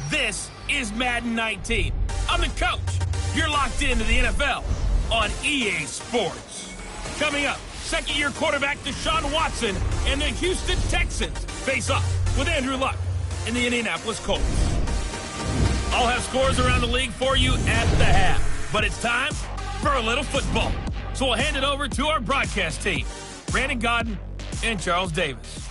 This is Madden 19. I'm the coach. You're locked into the NFL on EA Sports. Coming up, second-year quarterback Deshaun Watson and the Houston Texans face off with Andrew Luck and the Indianapolis Colts. I'll have scores around the league for you at the half, but it's time for a little football. So we'll hand it over to our broadcast team, Brandon Godden and Charles Davis.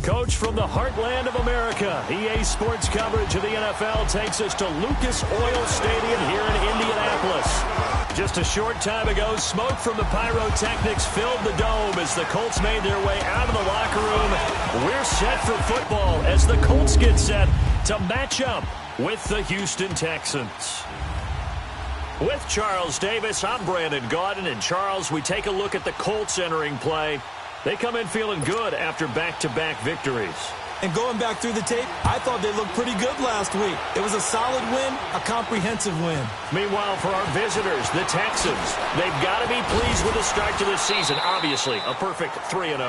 Coach, from the heartland of America, EA Sports coverage of the NFL takes us to Lucas Oil Stadium here in Indianapolis. Just a short time ago, smoke from the pyrotechnics filled the dome as the Colts made their way out of the locker room. We're set for football as the Colts get set to match up with the Houston Texans. With Charles Davis, I'm Brandon Godden. And Charles, we take a look at the Colts entering play. They come in feeling good after back-to-back victories. And going back through the tape, I thought they looked pretty good last week. It was a solid win, a comprehensive win. Meanwhile, for our visitors, the Texans, they've got to be pleased with the start to this season. Obviously, a perfect 3-0.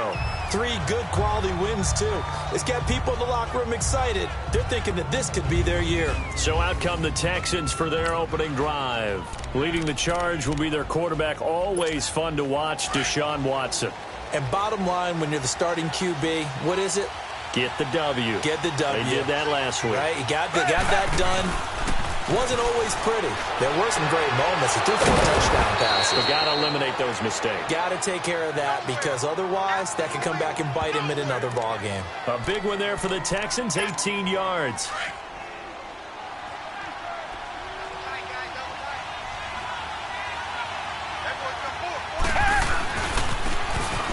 3 good quality wins, too. It's got people in the locker room excited. They're thinking that this could be their year. So out come the Texans for their opening drive. Leading the charge will be their quarterback, always fun to watch, Deshaun Watson. And bottom line, when you're the starting QB, what is it? Get the W. Get the W. They did that last week. Right, you got that done. Wasn't always pretty. There were some great moments. He threw 4 touchdown passes. But got to eliminate those mistakes. Got to take care of that because otherwise that could come back and bite him in another ball game. A big one there for the Texans, 18 yards.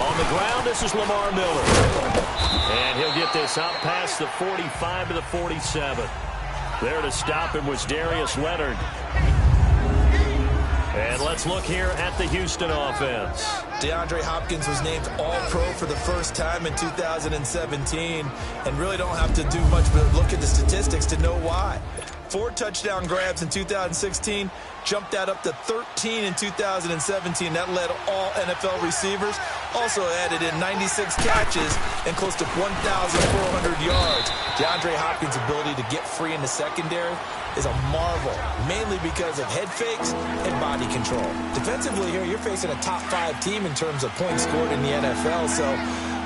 On the ground, this is Lamar Miller. And he'll get this out past the 45 to the 47. There to stop him was Darius Leonard. And let's look here at the Houston offense. DeAndre Hopkins was named All-Pro for the first time in 2017. And really don't have to do much but look at the statistics to know why. 4 touchdown grabs in 2016, jumped that up to 13 in 2017. That led all NFL receivers. Also added in 96 catches and close to 1,400 yards. DeAndre Hopkins' ability to get free in the secondary is a marvel, mainly because of head fakes and body control. Defensively here, you're facing a top 5 team in terms of points scored in the NFL. So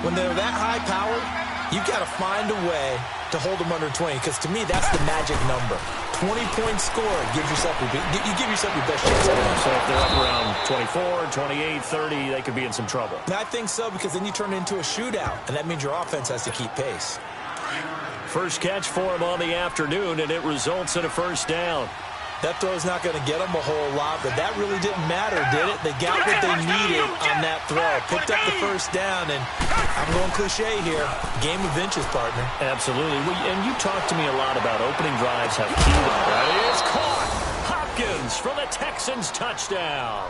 when they're that high-powered, you've got to find a way to hold them under 20, because to me, that's the magic number. 20 points scored gives yourself you give yourself your best chance. So if they're up around 24, 28, 30, they could be in some trouble. And I think so, because then you turn it into a shootout, and that means your offense has to keep pace. First catch for him on the afternoon, and it results in a first down. That throw's not going to get them a whole lot, but that really didn't matter, did it? They got what they needed on that throw. Picked up the first down, and I'm going cliche here. Game of inches, partner. Absolutely. And you talked to me a lot about opening drives have keyed on. That is caught. Hopkins for the Texans touchdown.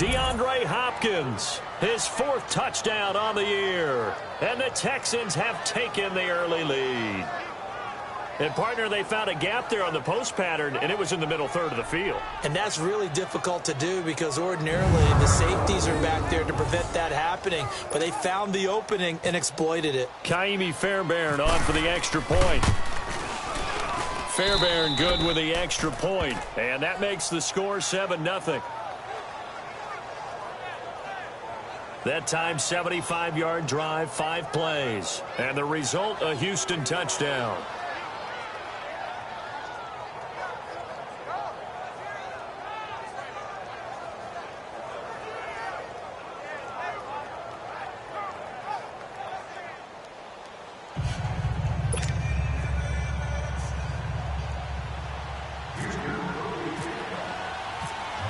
DeAndre Hopkins, his 4th touchdown on the year. And the Texans have taken the early lead. And, partner, they found a gap there on the post pattern, and it was in the middle third of the field. And that's really difficult to do because ordinarily the safeties are back there to prevent that happening. But they found the opening and exploited it. Kaimi Fairbairn on for the extra point. Fairbairn good with the extra point. And that makes the score 7-0. That time, 75-yard drive, 5 plays. And the result, a Houston touchdown.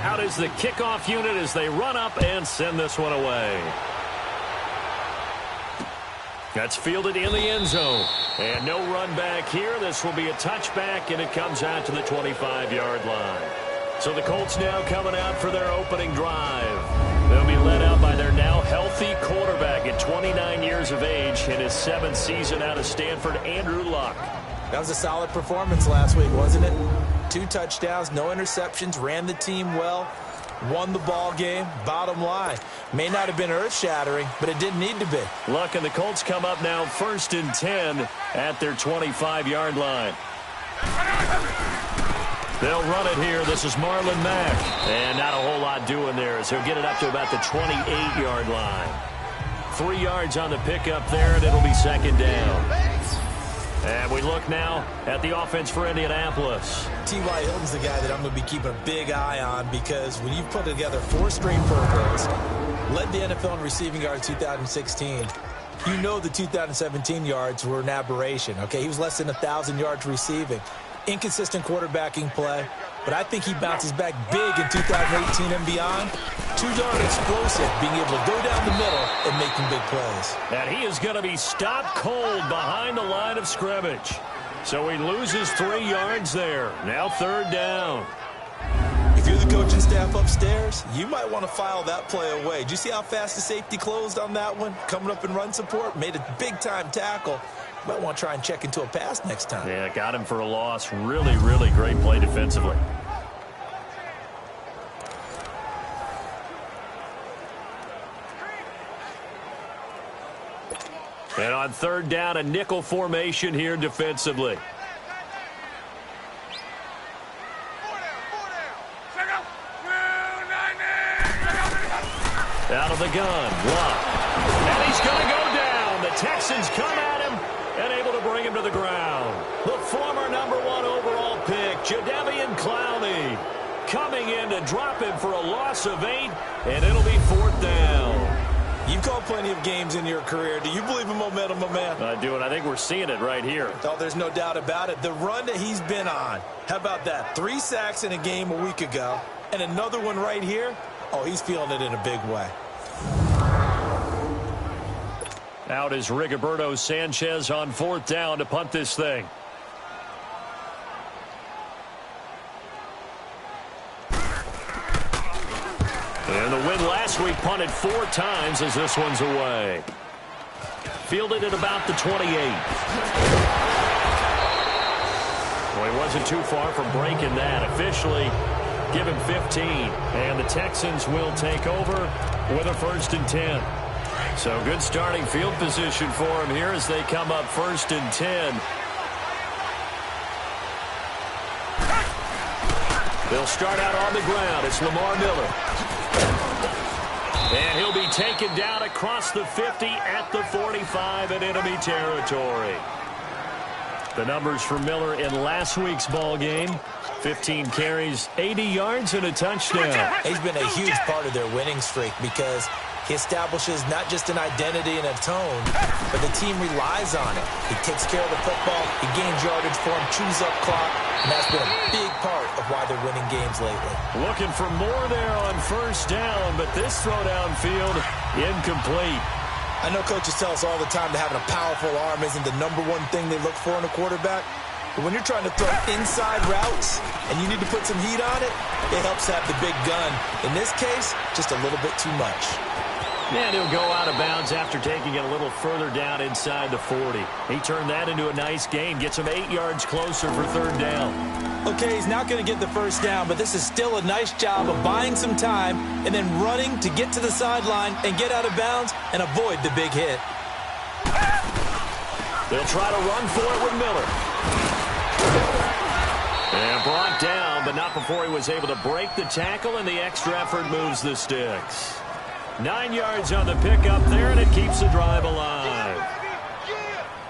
Out is the kickoff unit as they run up and send this one away. That's fielded in the end zone. And no run back here. This will be a touchback, and it comes out to the 25-yard line. So the Colts now coming out for their opening drive. They'll be led out by their now healthy quarterback at 29 years of age in his 7th season out of Stanford, Andrew Luck. That was a solid performance last week, wasn't it? 2 touchdowns, no interceptions, ran the team well. won the ball game. Bottom line, may not have been earth-shattering, but it didn't need to be. Look, and the Colts come up now 1st and 10 at their 25-yard line. They'll run it here. This is Marlon Mack. And not a whole lot doing there, as he'll get it up to about the 28-yard line. 3 yards on the pickup there, and it'll be 2nd down. And we look now at the offense for Indianapolis. T.Y. Hilton's the guy that I'm going to be keeping a big eye on, because when you've put together 4 straight Pro Bowls, led the NFL in receiving yards 2016, you know the 2017 yards were an aberration, okay? He was less than 1,000 yards receiving. Inconsistent quarterbacking play, but I think he bounces back big in 2018 and beyond. 2-yard explosive, being able to go down the middle and making big plays. And he is going to be stopped cold behind the line of scrimmage. So he loses 3 yards there. Now 3rd down. If you're the coaching staff upstairs, you might want to file that play away. Did you see how fast the safety closed on that one? Coming up in run support, made a big-time tackle. Might want to try and check into a pass next time. Yeah, got him for a loss. Really, really great play defensively. And on 3rd down, a nickel formation here defensively. Out of the gun, Watt. And he's going to go down. The Texans come at him and able to bring him to the ground. The former #1 overall pick, Jadeveon Clowney, coming in to drop him for a loss of 8, and it'll be 4th down. You've called plenty of games in your career. Do you believe in momentum, my man? I do, and I think we're seeing it right here. Oh, there's no doubt about it. The run that he's been on. How about that? 3 sacks in a game a week ago, and another one right here. Oh, he's feeling it in a big way. Out is Rigoberto Sanchez on 4th down to punt this thing. And the win last week, punted 4 times as this one's away. Fielded at about the 28. Well, he wasn't too far from breaking that. Officially, give him 15. And the Texans will take over with a 1st and 10. So good starting field position for him here as they come up 1st and 10. They'll start out on the ground. It's Lamar Miller. And he'll be taken down across the 50 at the 45 in enemy territory. The numbers for Miller in last week's ball game: 15 carries, 80 yards, and a touchdown. He's been a huge part of their winning streak because he establishes not just an identity and a tone, but the team relies on it. He takes care of the football, he gains yardage for him, chews up clock, and that's been a big part of why they're winning games lately. Looking for more there on 1st down, but this throw downfield incomplete. I know coaches tell us all the time that having a powerful arm isn't the #1 thing they look for in a quarterback. But when you're trying to throw inside routes and you need to put some heat on it, it helps have the big gun. In this case, just a little bit too much. And he'll go out of bounds after taking it a little further down inside the 40. He turned that into a nice gain, gets him 8 yards closer for 3rd down. Okay, he's not going to get the 1st down, but this is still a nice job of buying some time and then running to get to the sideline and get out of bounds and avoid the big hit. They'll try to run for it with Miller. And brought down, but not before he was able to break the tackle, and the extra effort moves the sticks. 9 yards on the pickup there, and it keeps the drive alive.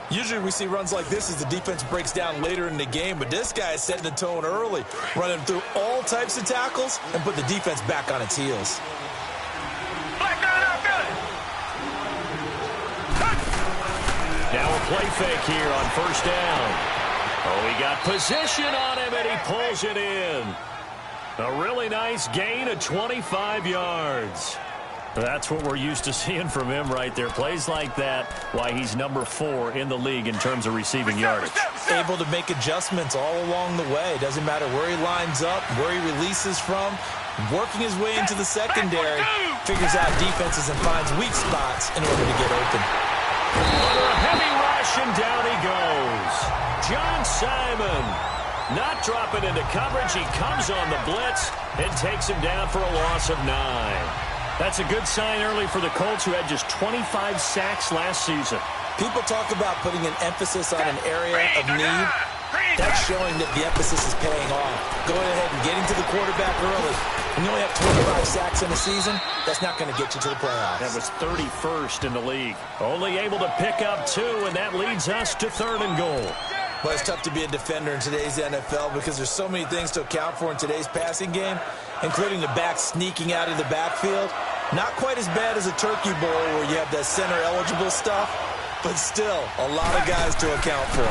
Usually we see runs like this as the defense breaks down later in the game, but this guy is setting the tone early, running through all types of tackles and put the defense back on its heels. Now a play fake here on 1st down. Oh, he got position on him, and he pulls it in. A really nice gain of 25 yards. That's what we're used to seeing from him right there. Plays like that, why he's #4 in the league in terms of receiving yardage. Able to make adjustments all along the way. Doesn't matter where he lines up, where he releases from. Working his way into the secondary. Figures out defenses and finds weak spots in order to get open. Under a heavy rush, and down he goes. John Simon Not dropping into coverage. He comes on the blitz and takes him down for a loss of 9. That's a good sign early for the Colts, who had just 25 sacks last season. People talk about putting an emphasis on an area of need. That's showing that the emphasis is paying off. Going ahead and getting to the quarterback early. When you only have 25 sacks in a season, that's not going to get you to the playoffs. That was 31st in the league. Only able to pick up 2, and that leads us to 3rd and goal. Well, it's tough to be a defender in today's NFL because there's so many things to account for in today's passing game, including the back sneaking out of the backfield. Not quite as bad as a turkey bowl where you have that center-eligible stuff, but still a lot of guys to account for.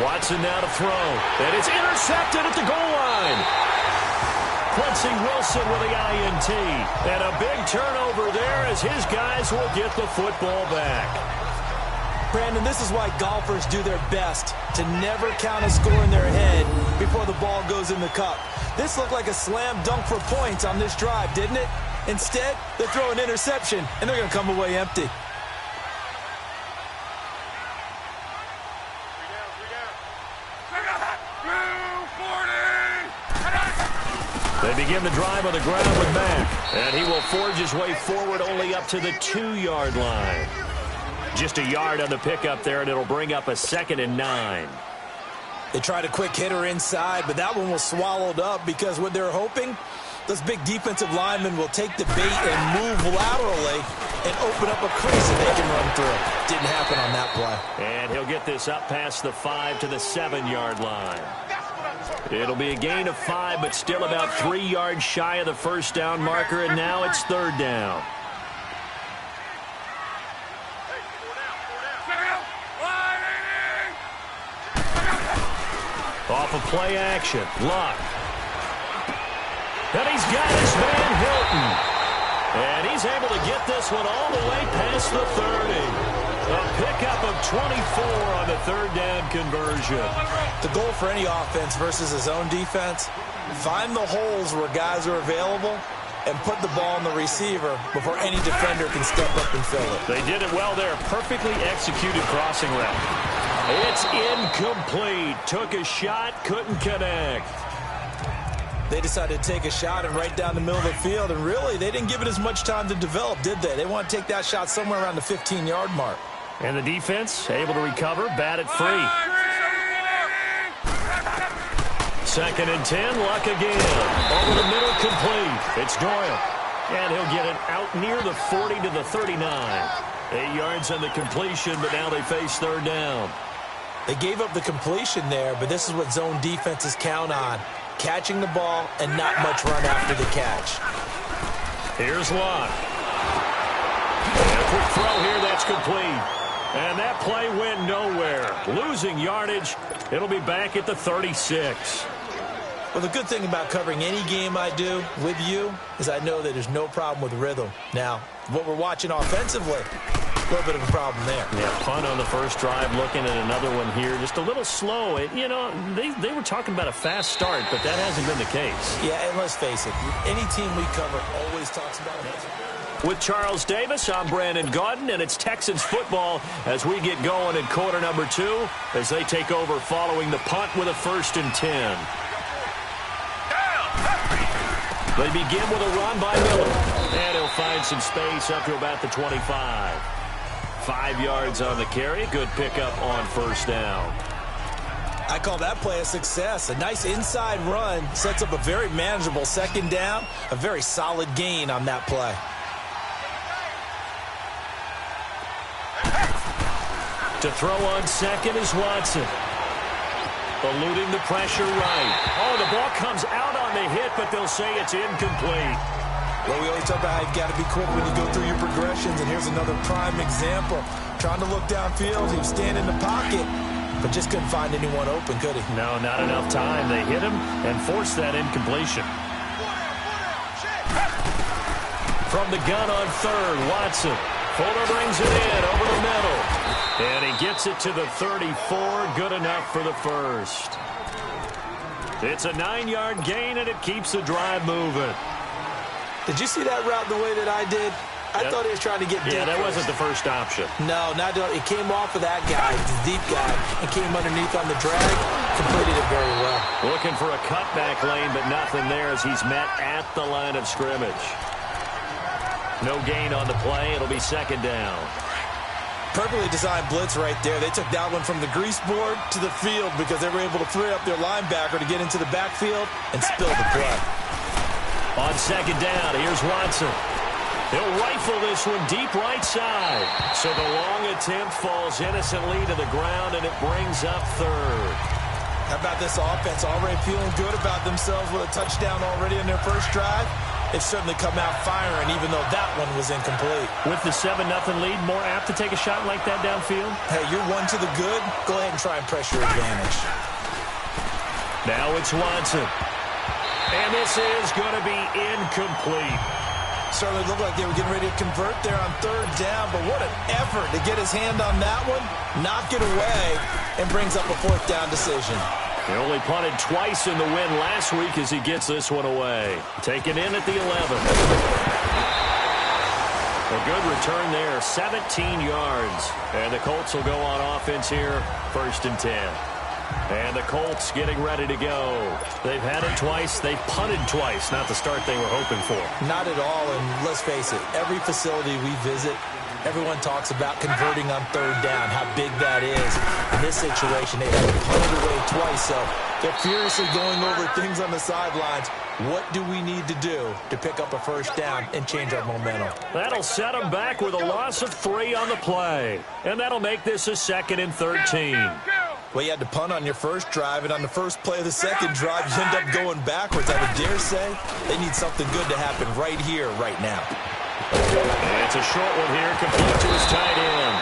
Watson now to throw, and it's intercepted at the goal line. Quincy Wilson with the INT, and a big turnover there as his guys will get the football back. Brandon, this is why golfers do their best to never count a score in their head before the ball goes in the cup. This looked like a slam dunk for points on this drive, didn't it? Instead, they throw an interception, and they're going to come away empty. They begin the drive on the ground with Mack, and he will forge his way forward only up to the 2-yard line. Just a yard on the pickup there, and it'll bring up a 2nd and 9. They tried a quick hitter inside, but that one was swallowed up because what they're hoping, those big defensive linemen will take the bait and move laterally and open up a crease that they can run through. Didn't happen on that play. And he'll get this up past the 5 to the 7-yard line. It'll be a gain of 5, but still about 3 yards shy of the first down marker, and now it's 3rd down. Off of play action, Luck. And he's got his man Hilton. And he's able to get this one all the way past the 30. A pickup of 24 on the 3rd down conversion. The goal for any offense versus his own defense, find the holes where guys are available and put the ball on the receiver before any defender can step up and fill it. They did it well there. Perfectly executed crossing route. It's incomplete. Took a shot, couldn't connect. They decided to take a shot and right down the middle of the field, and really, they didn't give it as much time to develop, did they? They want to take that shot somewhere around the 15-yard mark. And the defense able to recover, bat it free. 2nd and 10, Luck again. Over the middle, complete. It's Doyle. And he'll get it out near the 40 to the 39. 8 yards on the completion, but now they face 3rd down. They gave up the completion there, but this is what zone defenses count on. Catching the ball and not much run after the catch. Here's Luck. And a quick throw here, that's complete. And that play went nowhere. Losing yardage. It'll be back at the 36. Well, the good thing about covering any game I do with you is I know that there's no problem with rhythm. Now, what we're watching offensively, a little bit of a problem there. Yeah, punt on the first drive, looking at another one here. Just a little slow. You know, they were talking about a fast start, but that hasn't been the case. Yeah, and let's face it, any team we cover always talks about it. With Charles Davis, I'm Brandon Gaudin, and it's Texans football as we get going in quarter number 2 as they take over following the punt with a 1st and 10. They begin with a run by Miller, and he'll find some space up to about the 25. 5 yards on the carry. Good pickup on 1st down. I call that play a success. A nice inside run sets up a very manageable 2nd down. A very solid gain on that play. To throw on 2nd is Watson. Eluding the pressure right. Oh, the ball comes out on the hit, but they'll say it's incomplete. Well, we always talk about how you've got to be quick when you go through your progressions, and here's another prime example. Trying to look downfield, he was standing in the pocket, but just couldn't find anyone open, could he? No, not enough time. They hit him and forced that incompletion. From the gun on 3rd, Watson. Fuller brings it in over the middle. And he gets it to the 34. Good enough for the 1st. It's a 9-yard gain, and it keeps the drive moving. Did you see that route the way that I did? I thought he was trying to get deep. Yeah, that wasn't the first option. No, it came off of that guy, the deep guy, and came underneath on the drag. Completed it very well. Looking for a cutback lane, but nothing there as he's met at the line of scrimmage. No gain on the play. It'll be second down. Perfectly designed blitz right there. They took that one from the grease board to the field because they were able to free up their linebacker to get into the backfield and spill the play. On second down, here's Watson. He'll rifle this one deep right side. So the long attempt falls innocently to the ground, and it brings up third. How about this offense already feeling good about themselves with a touchdown already in their first drive? They've certainly come out firing, even though that one was incomplete. With the 7-0 lead, more apt to take a shot like that downfield? Hey, you're one to the good. Go ahead and try and press your advantage. Now it's Watson. And this is going to be incomplete. Certainly looked like they were getting ready to convert there on third down, but what an effort to get his hand on that one, knock it away, and brings up a fourth down decision. He only punted twice in the win last week as he gets this one away. Taken in at the 11. A good return there, 17 yards. And the Colts will go on offense here, 1st and 10. And the Colts getting ready to go. They've had it twice. They've punted twice. Not the start they were hoping for. Not at all, and let's face it, every facility we visit, everyone talks about converting on third down, how big that is. In this situation, they had to punt it away twice, so they're furiously going over things on the sidelines. What do we need to do to pick up a first down and change our momentum? That'll set them back with a loss of 3 on the play. And that'll make this a 2nd and 13. Well, you had to punt on your first drive, and on the first play of the second drive, you end up going backwards. I would dare say they need something good to happen right here, right now. And it's a short one here, complete to his tight end.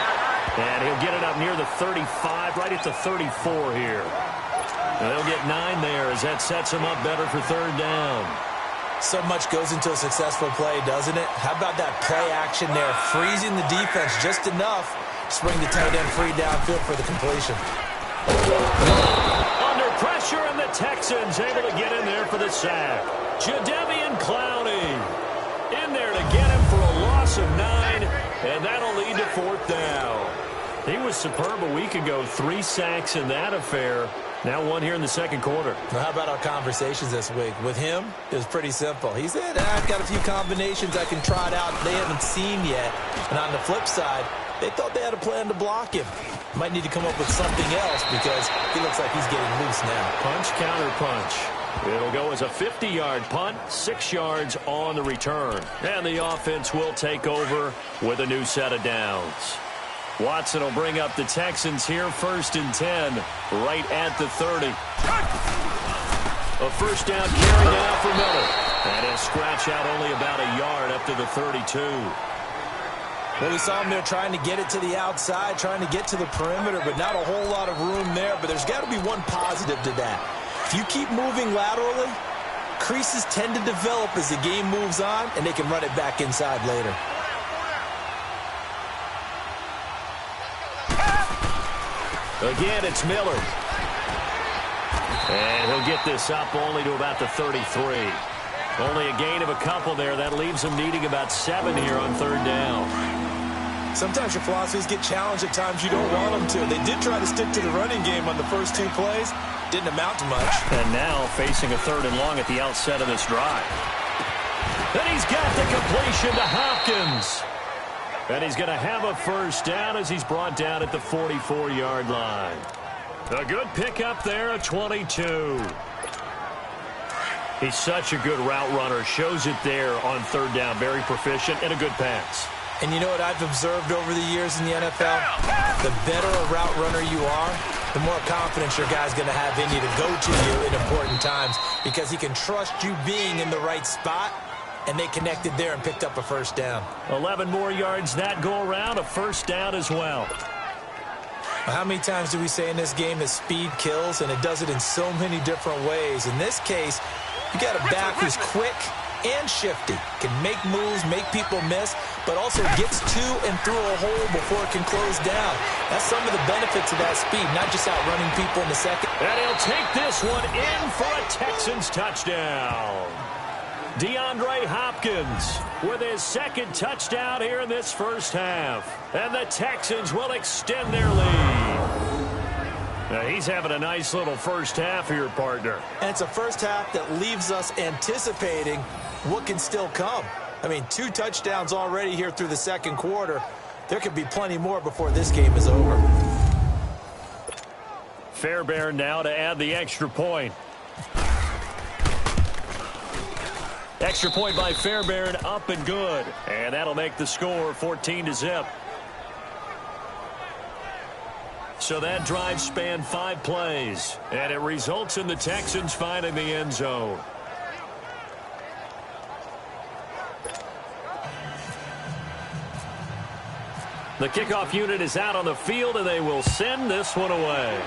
And he'll get it up near the 35, right at the 34 here. And they'll get 9 there as that sets him up better for third down. So much goes into a successful play, doesn't it? How about that play action there, freezing the defense just enough to bring the tight end free downfield for the completion. Under pressure, and the Texans able to get in there for the sack. Jadeveon Clowney in there to get him for a loss of 9, and that'll lead to 4th down. He was superb a week ago, 3 sacks in that affair. Now 1 here in the second quarter. Well, how about our conversations this week? With him, it was pretty simple. He said, I've got a few combinations I can try it out they haven't seen yet. And on the flip side, they thought they had a plan to block him. Might need to come up with something else because he looks like he's getting loose now. Punch, counter punch. It'll go as a 50-yard punt, 6 yards on the return. And the offense will take over with a new set of downs. Watson will bring up the Texans here, 1st and 10, right at the 30. A first down carry now for Miller. And he'll scratch out only about a yard up to the 32. Well, we saw him there trying to get it to the outside, trying to get to the perimeter, but not a whole lot of room there. But there's got to be one positive to that. If you keep moving laterally, creases tend to develop as the game moves on, and they can run it back inside later. Again, it's Miller. And he'll get this up only to about the 33. Only a gain of a couple there. That leaves him needing about 7 here on third down. Sometimes your philosophies get challenged at times you don't want them to. They did try to stick to the running game on the first 2 plays. Didn't amount to much. And now facing a 3rd and long at the outset of this drive. And he's got the completion to Hopkins. And he's going to have a first down as he's brought down at the 44-yard line. A good pickup there at 22. He's such a good route runner. Shows it there on third down. Very proficient and a good pass. And you know what I've observed over the years in the NFL? The better a route runner you are, the more confidence your guy's going to have in you to go to you in important times because he can trust you being in the right spot. And they connected there and picked up a first down. 11 more yards that go around, a first down as well. How many times do we say in this game that speed kills, and it does it in so many different ways? In this case, you got a back who's quick and shifty, can make moves, make people miss, but also gets to and through a hole before it can close down. That's some of the benefits of that speed, not just outrunning people in the second. And he'll take this one in for a Texans touchdown. DeAndre Hopkins with his second touchdown here in this first half. And the Texans will extend their lead. Now, he's having a nice little first half here, partner. And it's a first half that leaves us anticipating what can still come. I mean, 2 touchdowns already here through the second quarter. There could be plenty more before this game is over. Fairbairn now to add the extra point. Extra point by Fairbairn, up and good. And that'll make the score 14-0. So that drive spanned 5 plays, and it results in the Texans finding the end zone. The kickoff unit is out on the field, and they will send this one away.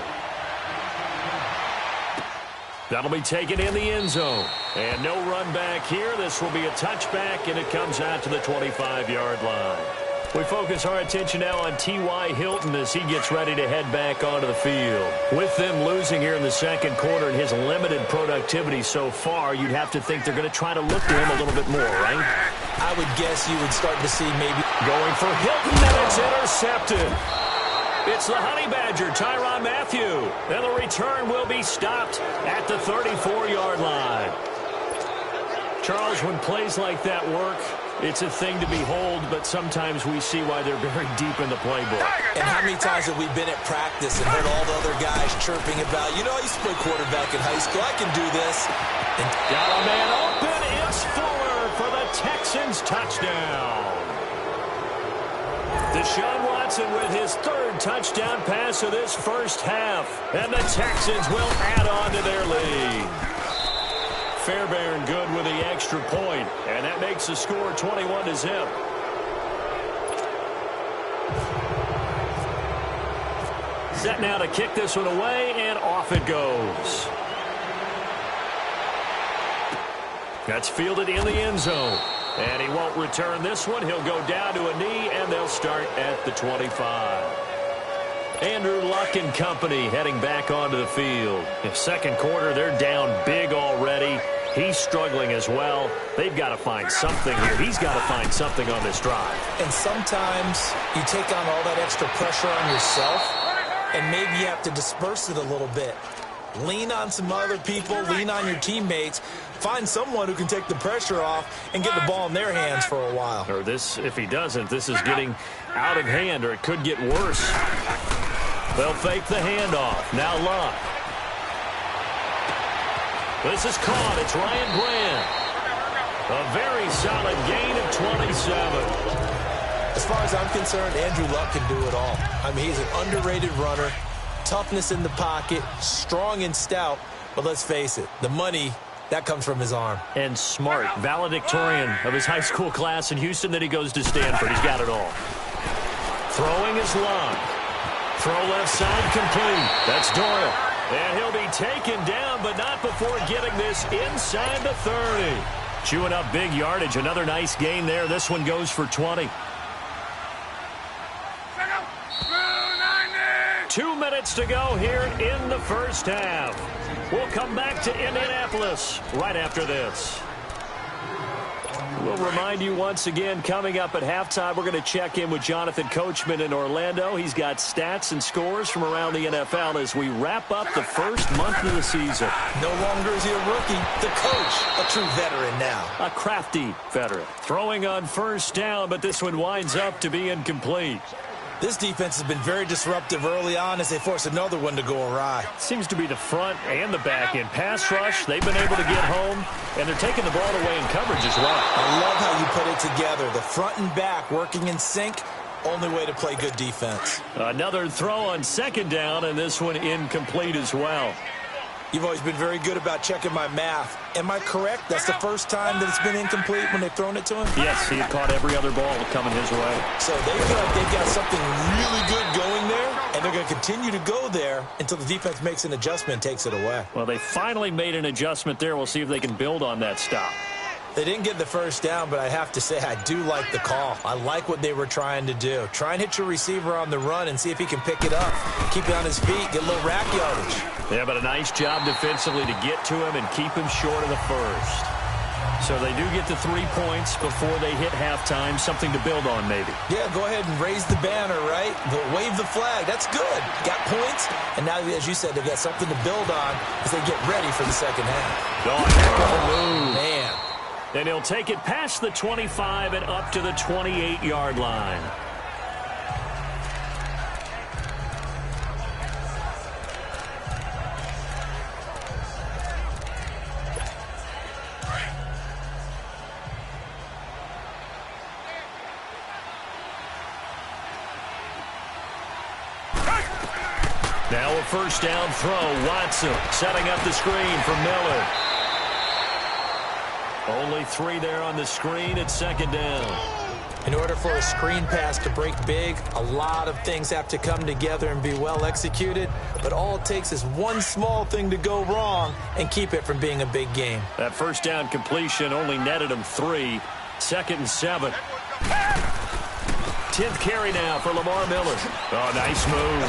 That'll be taken in the end zone. And no run back here. This will be a touchback, and it comes out to the 25-yard line. We focus our attention now on T.Y. Hilton as he gets ready to head back onto the field. With them losing here in the second quarter and his limited productivity so far, you'd have to think they're going to try to look to him a little bit more, right? I would guess you would start to see maybe going for Hilton, and it's intercepted. It's the Honey Badger, Tyrann Mathieu. And the return will be stopped at the 34-yard line. Charles, when plays like that work, it's a thing to behold, but sometimes we see why they're very deep in the playbook. And how many times have we been at practice and heard all the other guys chirping about, you know, I used to play quarterback in high school, I can do this. And got a man open, it's Fuller for the Texans touchdown. Deshaun Watson with his 3rd touchdown pass of this first half. And the Texans will add on to their lead. Fairbairn good with the extra point, and that makes the score 21-0. Set now to kick this one away, and off it goes. That's fielded in the end zone. And he won't return this one. He'll go down to a knee, and they'll start at the 25. Andrew Luck and company heading back onto the field. In second quarter, they're down big already. He's struggling as well. They've got to find something here. He's got to find something on this drive. And sometimes you take on all that extra pressure on yourself, and maybe you have to disperse it a little bit. Lean on some other people, lean on your teammates. Find someone who can take the pressure off and get the ball in their hands for a while. Or this, if he doesn't, this is getting out of hand, or it could get worse. They'll fake the handoff. Now Luck. This is caught. It's Ryan Grant. A very solid gain of 27. As far as I'm concerned, Andrew Luck can do it all. I mean, he's an underrated runner. Toughness in the pocket, strong and stout. But let's face it, the money, that comes from his arm. And smart, valedictorian of his high school class in Houston. Then he goes to Stanford. He's got it all. Throwing is Luck. Throw left side complete. That's Doyle. And he'll be taken down, but not before getting this inside the 30. Chewing up big yardage. Another nice gain there. This one goes for 20. 2 minutes to go here in the first half. We'll come back to Indianapolis right after this. We'll remind you once again, coming up at halftime, we're going to check in with Jonathan Coachman in Orlando. He's got stats and scores from around the NFL as we wrap up the first month of the season. No longer is he a rookie, the coach, a true veteran now. A crafty veteran. Throwing on first down, but this one winds up to be incomplete. This defense has been very disruptive early on as they force another one to go awry. Seems to be the front and the back end. Pass rush, they've been able to get home, and they're taking the ball away in coverage as well. I love how you put it together. The front and back working in sync, only way to play good defense. Another throw on second down, and this one incomplete as well. You've always been very good about checking my math. Am I correct? That's the first time that it's been incomplete when they've thrown it to him? Yes, he had caught every other ball coming his way. So they feel like they've got something really good going there, and they're going to continue to go there until the defense makes an adjustment and takes it away. Well, they finally made an adjustment there. We'll see if they can build on that stop. They didn't get the first down, but I have to say I do like the call. I like what they were trying to do. Try and hit your receiver on the run and see if he can pick it up. Keep it on his feet, get a little rack yardage. Yeah, but a nice job defensively to get to him and keep him short of the first. So they do get the 3 points before they hit halftime, something to build on maybe. Yeah, go ahead and raise the banner, right? But wave the flag. That's good. Got points, and now, as you said, they've got something to build on as they get ready for the second half. Oh, heck of a move. Man. And he'll take it past the 25 and up to the 28-yard line. Now a first down throw. Watson setting up the screen for Miller. Only 3 there on the screen at second down. In order for a screen pass to break big, a lot of things have to come together and be well executed. But all it takes is one small thing to go wrong and keep it from being a big game. That first down completion only netted him 3. 2nd and 7. 10th carry now for Lamar Miller. Oh, nice move.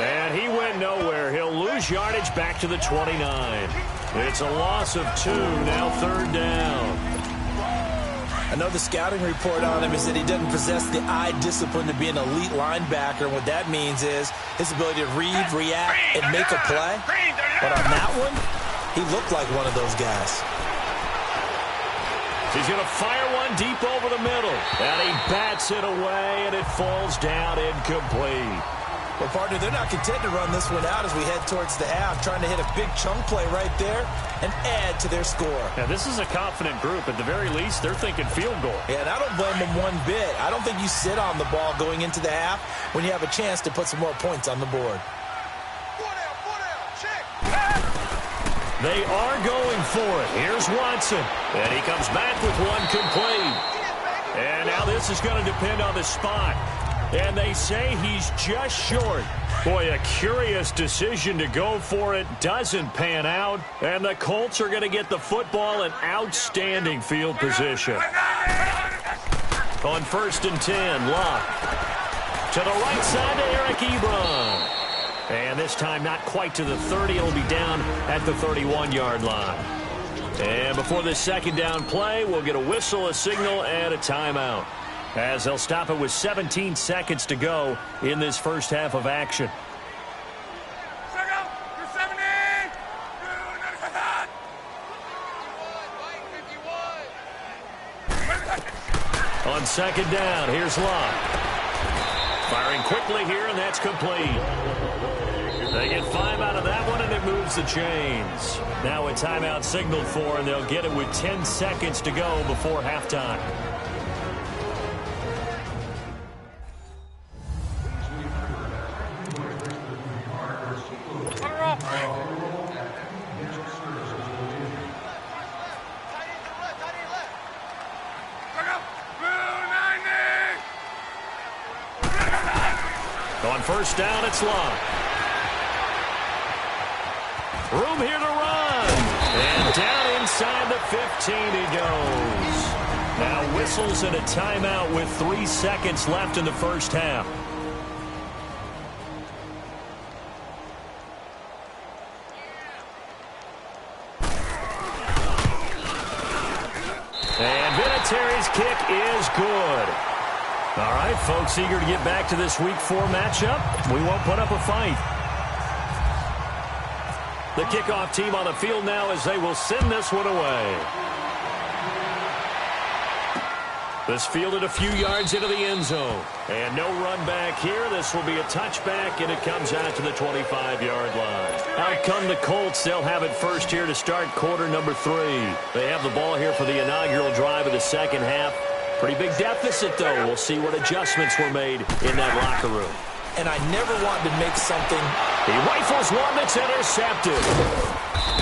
And he went nowhere. He'll lose yardage back to the 29. It's a loss of 2, now 3rd down. I know the scouting report on him is that he doesn't possess the eye discipline to be an elite linebacker. And what that means is his ability to read, react, and make a play. But on that one, he looked like one of those guys. He's going to fire one deep over the middle. And he bats it away, and it falls down incomplete. Well, partner, they're not content to run this one out as we head towards the half, trying to hit a big chunk play right there and add to their score. Now, this is a confident group. At the very least, they're thinking field goal. Yeah, and I don't blame them one bit. I don't think you sit on the ball going into the half when you have a chance to put some more points on the board. They are going for it. Here's Watson. And he comes back with one complete. And now this is going to depend on the spot. And they say he's just short. Boy, a curious decision to go for it. Doesn't pan out. And the Colts are going to get the football in outstanding field position. On 1st and 10, Locke. To the right side to Eric Ebron. And this time not quite to the 30. It'll be down at the 31-yard line. And before this second down play, we'll get a whistle, a signal, and a timeout, as they'll stop it with 17 seconds to go in this first half of action. On second down, here's Locke. Firing quickly here, and that's complete. They get 5 out of that one, and it moves the chains. Now a timeout signaled for, and they'll get it with 10 seconds to go before halftime. On first down, it's Locke. Room here to run. And down inside the 15 he goes. Now whistles and a timeout with 3 seconds left in the first half. And Vinatieri's kick is good. All right, folks, eager to get back to this Week 4 matchup. We won't put up a fight. The kickoff team on the field now as they will send this one away. This fielded a few yards into the end zone. And no run back here. This will be a touchback, and it comes out to the 25-yard line. Out come the Colts. They'll have it first here to start quarter number 3. They have the ball here for the inaugural drive of the second half. Pretty big deficit, though. We'll see what adjustments were made in that locker room. And I never want to make something. He rifles one that's intercepted.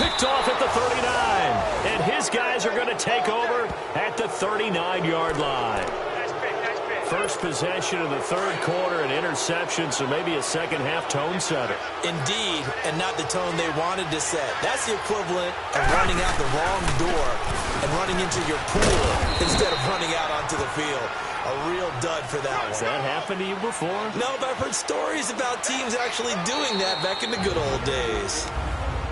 Picked off at the 39. And his guys are going to take over at the 39-yard line. First possession of the third quarter, an interception, so maybe a second-half tone setter. Indeed, and not the tone they wanted to set. That's the equivalent of running out the wrong door and running into your pool instead of running out onto the field. A real dud for that one. Has that happened to you before? No, but I've heard stories about teams actually doing that back in the good old days.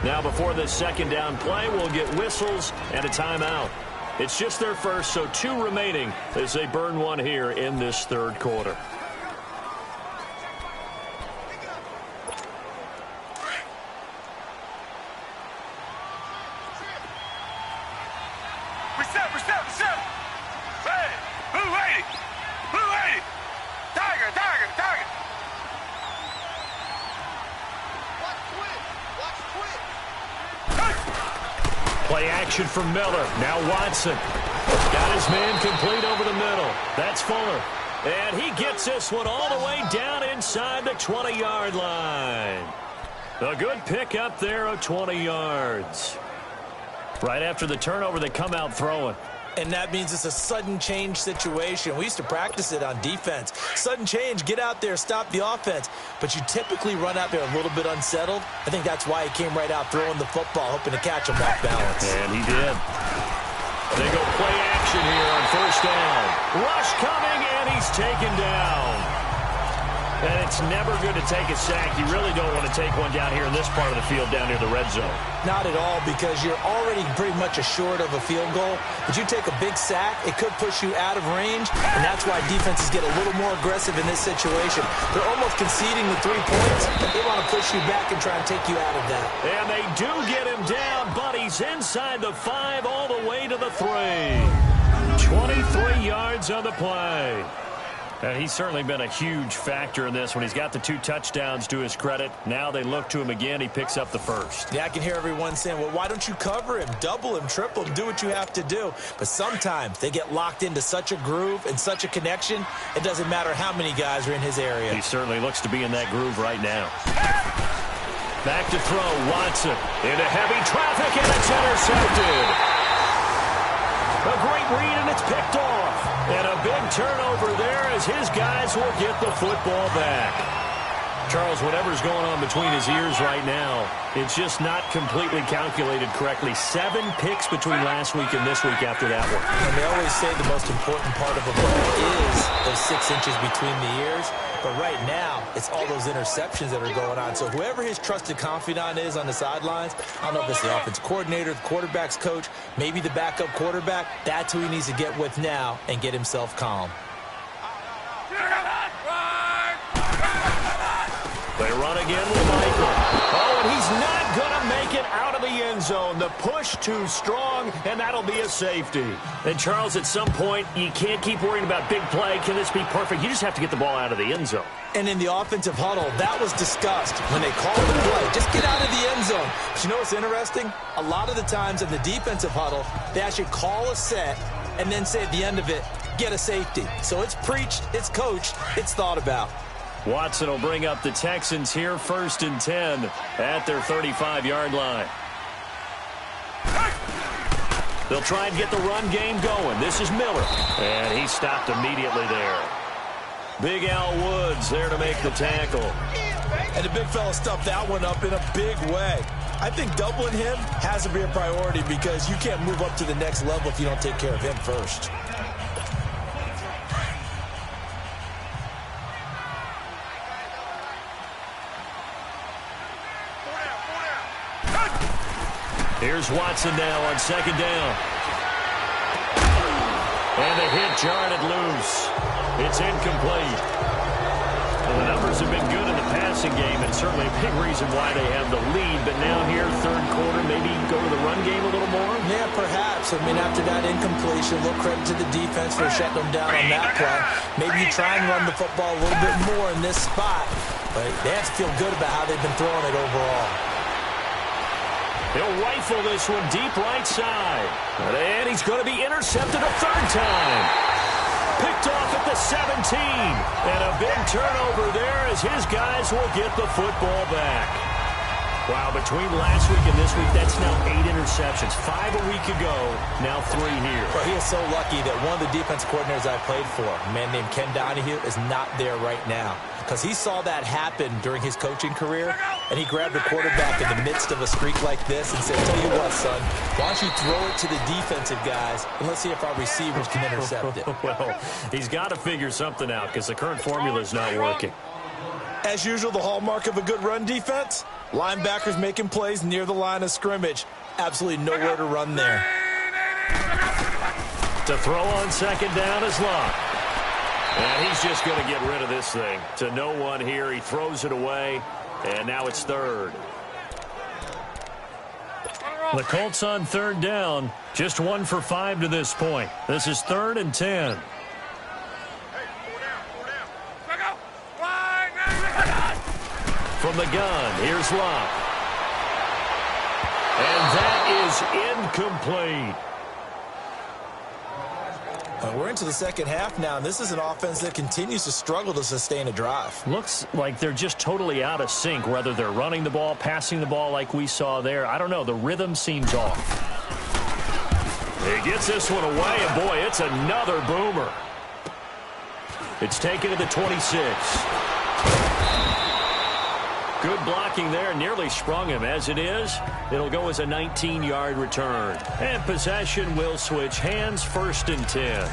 Now, before this second down play, we'll get whistles and a timeout. It's just their first, so 2 remaining as they burn one here in this third quarter. Reset. Hey, blue lady. Tiger. Play action from Miller. Now Watson. Got his man complete over the middle. That's Fuller. And he gets this one all the way down inside the 20-yard line. A good pick up there of 20 yards. Right after the turnover, they come out throwing. And that means it's a sudden change situation. We used to practice it on defense. Sudden change, get out there, stop the offense. But you typically run out there a little bit unsettled. I think that's why he came right out throwing the football, hoping to catch him off balance. And he did. They go play action here on first down. Rush coming, and he's taken down. And it's never good to take a sack. You really don't want to take one down here in this part of the field down near the red zone. Not at all, because you're already pretty much assured of a field goal. But you take a big sack, it could push you out of range, and that's why defenses get a little more aggressive in this situation. They're almost conceding the 3 points, but they want to push you back and try and take you out of that. And they do get him down, but he's inside the 5 all the way to the 3. 23 yards on the play. And he's certainly been a huge factor in this when he's got the 2 touchdowns to his credit. Now they look to him again. He picks up the first. Yeah, I can hear everyone saying, well, why don't you cover him, double him, triple him, do what you have to do. But sometimes they get locked into such a groove and such a connection, it doesn't matter how many guys are in his area. He certainly looks to be in that groove right now. Back to throw, Watson into heavy traffic, and it's intercepted. A great read, and it's picked off. And a big turnover there as his guys will get the football back. Charles, whatever's going on between his ears right now, it's just not completely calculated correctly. 7 picks between last week and this week after that one. And they always say the most important part of a play is those 6 inches between the ears. But right now, it's all those interceptions that are going on. So whoever his trusted confidant is on the sidelines, I don't know if it's the offensive coordinator, the quarterback's coach, maybe the backup quarterback, that's who he needs to get with now and get himself calm. They run again with Michael. Oh, and he's not going to make it out of the end zone. The push too strong, and that'll be a safety. And, Charles, at some point, you can't keep worrying about big play. Can this be perfect? You just have to get the ball out of the end zone. And in the offensive huddle, that was discussed when they called the play. Just get out of the end zone. But you know what's interesting? A lot of the times in the defensive huddle, they actually call a set and then say at the end of it, get a safety. So it's preached, it's coached, it's thought about. Watson will bring up the Texans here, 1st and 10 at their 35-yard line. They'll try and get the run game going. This is Miller, and he stopped immediately there. Big Al Woods there to make the tackle. And the big fella stuffed that one up in a big way. I think doubling him has to be a priority because you can't move up to the next level if you don't take care of him first. Here's Watson now on 2nd down. And the hit jarred it loose. It's incomplete. Well, the numbers have been good in the passing game, and certainly a big reason why they have the lead. But now here, 3rd quarter, maybe go to the run game a little more? Yeah, perhaps. I mean, after that incompletion, a little credit to the defense for shutting them down on that play. Maybe you try and run the football a little bit more in this spot. But they have to feel good about how they've been throwing it overall. He'll rifle this one deep right side. And he's going to be intercepted a 3rd time. Picked off at the 17. And a big turnover there as his guys will get the football back. Wow, between last week and this week, that's now 8 interceptions. 5 a week ago, now 3 here. Well, he is so lucky that one of the defense coordinators I played for, a man named Ken Donahue, is not there right now. Because he saw that happen during his coaching career, and he grabbed the quarterback in the midst of a streak like this and said, tell you what, son, why don't you throw it to the defensive guys, and let's see if our receivers can intercept it. Well, he's got to figure something out because the current formula is not working. As usual, the hallmark of a good run defense, linebackers making plays near the line of scrimmage. Absolutely nowhere to run there. To throw on second down is Locke. And he's just going to get rid of this thing. To no one here. He throws it away. And now it's third. The Colts on third down. Just 1 for 5 to this point. This is 3rd and 10. From the gun, here's Locke. And that is incomplete. We're into the second half now, and this is an offense that continues to struggle to sustain a drive. Looks like they're just totally out of sync, whether they're running the ball, passing the ball like we saw there. I don't know. The rhythm seems off. He gets this one away, and boy, it's another boomer. It's taken to the 26. Good blocking there, nearly sprung him. As it is, it'll go as a 19-yard return. And possession will switch hands, 1st and 10.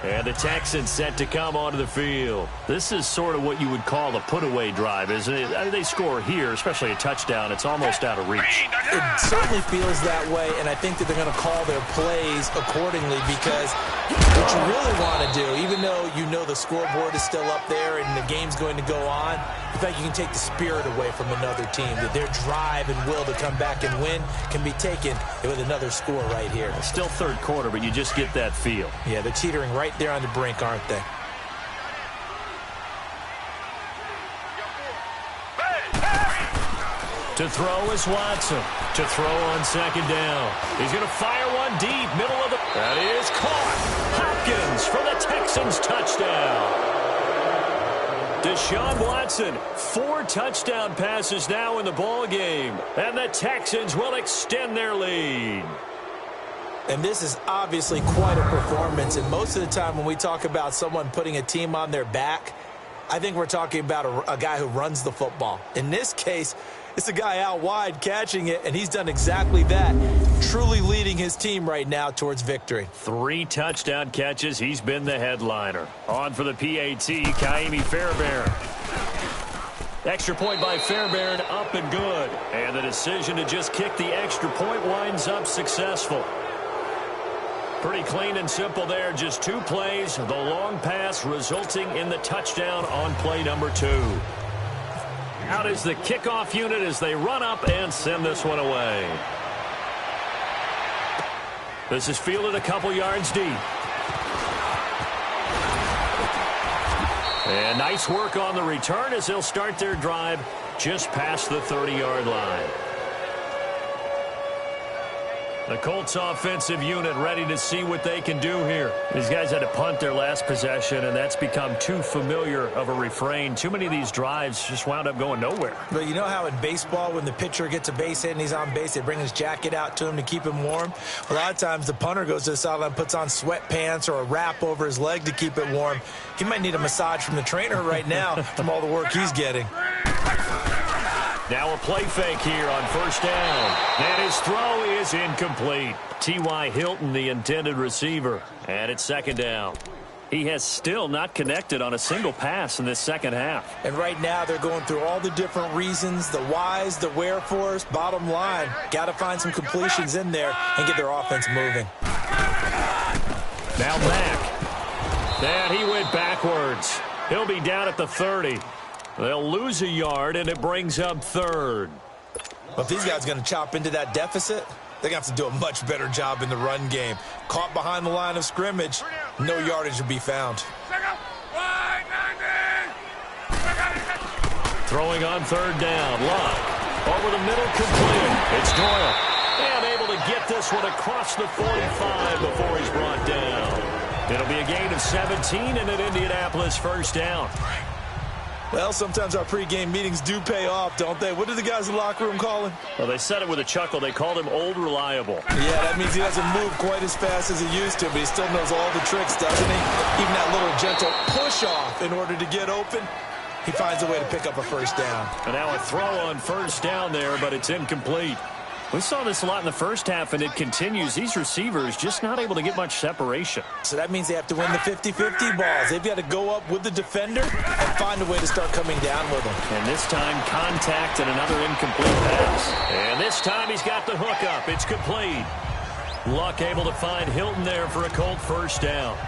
And the Texans set to come onto the field. This is sort of what you would call a put-away drive, isn't it? They score here, especially a touchdown. It's almost out of reach. It certainly feels that way, and I think that they're going to call their plays accordingly because what you really want to do, even though you know the scoreboard is still up there and the game's going to go on, in fact, you can take the spirit away from another team, that their drive and will to come back and win can be taken with another score right here. It's still third quarter, but you just get that feel. Yeah, they're teetering right there on the brink, aren't they? To throw is Watson. To throw on second down. He's going to fire one deep, middle of the... That is caught. Hopkins for the Texans touchdown. Deshaun Watson, 4 touchdown passes now in the ball game, and the Texans will extend their lead. And this is obviously quite a performance, and most of the time when we talk about someone putting a team on their back, I think we're talking about a guy who runs the football. In this case, it's a guy out wide catching it, and he's done exactly that, truly leading his team right now towards victory. 3 touchdown catches. He's been the headliner. On for the PAT, Kaimi Fairbairn. Extra point by Fairbairn, up and good. And the decision to just kick the extra point winds up successful. Pretty clean and simple there. Just 2 plays. The long pass resulting in the touchdown on play number 2. Out is the kickoff unit as they run up and send this one away. This is fielded a couple yards deep. And nice work on the return as they'll start their drive just past the 30-yard line. The Colts offensive unit ready to see what they can do here. These guys had to punt their last possession, and that's become too familiar of a refrain. Too many of these drives just wound up going nowhere. But you know how in baseball, when the pitcher gets a base hit and he's on base, they bring his jacket out to him to keep him warm? A lot of times the punter goes to the sideline, puts on sweatpants or a wrap over his leg to keep it warm. He might need a massage from the trainer right now from all the work he's getting. Now a play fake here on first down. And his throw is incomplete. T.Y. Hilton, the intended receiver. And it's second down. He has still not connected on a single pass in this second half. And right now they're going through all the different reasons, the whys, the wherefores. Bottom line, got to find some completions in there and get their offense moving. Now Mack. And he went backwards. He'll be down at the 30. They'll lose a yard, and it brings up third. Well, if these guys are going to chop into that deficit, they're going to have to do a much better job in the run game. Caught behind the line of scrimmage, no yardage will be found. Throwing on third down. Locke over the middle, complete. It's Doyle. And able to get this one across the 45 before he's brought down. It'll be a gain of 17 and an Indianapolis first down. Well, sometimes our pregame meetings do pay off, don't they? What do the guys in the locker room call him? Well, they said it with a chuckle. They called him Old Reliable. Yeah, that means he doesn't move quite as fast as he used to, but he still knows all the tricks, doesn't he? Even that little gentle push-off in order to get open, he finds a way to pick up a first down. And now a throw on first down there, but it's incomplete. We saw this a lot in the first half, and it continues. These receivers just not able to get much separation. So that means they have to win the 50-50 balls. They've got to go up with the defender and find a way to start coming down with them. And this time, contact and another incomplete pass. And this time, he's got the hook up. It's complete. Luck able to find Hilton there for a Colt first down.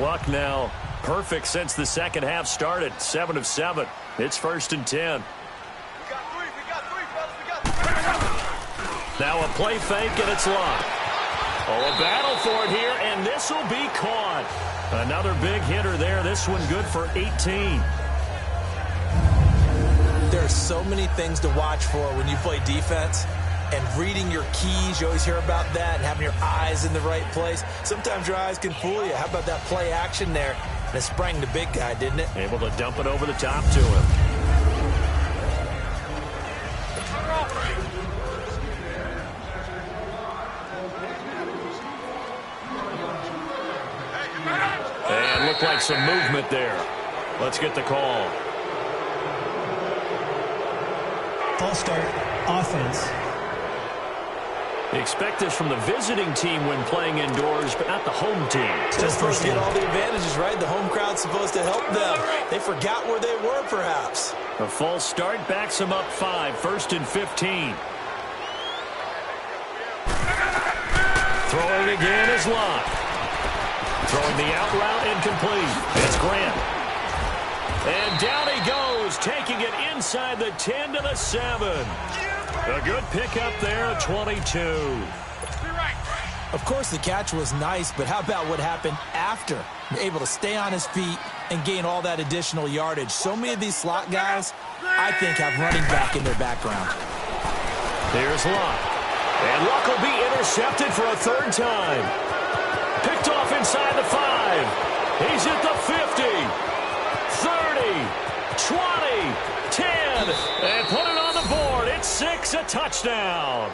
Luck now perfect since the second half started. 7 of 7. It's 1st and 10. Now a play fake, and it's Luck. Oh, a battle for it here, and this will be caught. Another big hitter there. This one good for 18. There are so many things to watch for when you play defense. And reading your keys, you always hear about that, and having your eyes in the right place. Sometimes your eyes can fool you. How about that play action there? And it sprang the big guy, didn't it? Able to dump it over the top to him. And looked like some movement there. Let's get the call. False start, offense. They expect this from the visiting team when playing indoors, but not the home team. They're supposed to get all the advantages, right? The home crowd's supposed to help them. They forgot where they were, perhaps. A false start backs them up 5, 1st and 15. Throwing again is Luck. Throwing the out route incomplete. It's Grant. And down he goes, taking it inside the 10 to the 7. A good pickup there at 22. Of course, the catch was nice, but how about what happened after? Able to stay on his feet and gain all that additional yardage. So many of these slot guys, I think, have running back in their background. Here's Luck. And Luck will be intercepted for a 3rd time. Picked off inside the 5. He's at the 50. 30. 20. 10. And put it on the board. It's 6, a touchdown.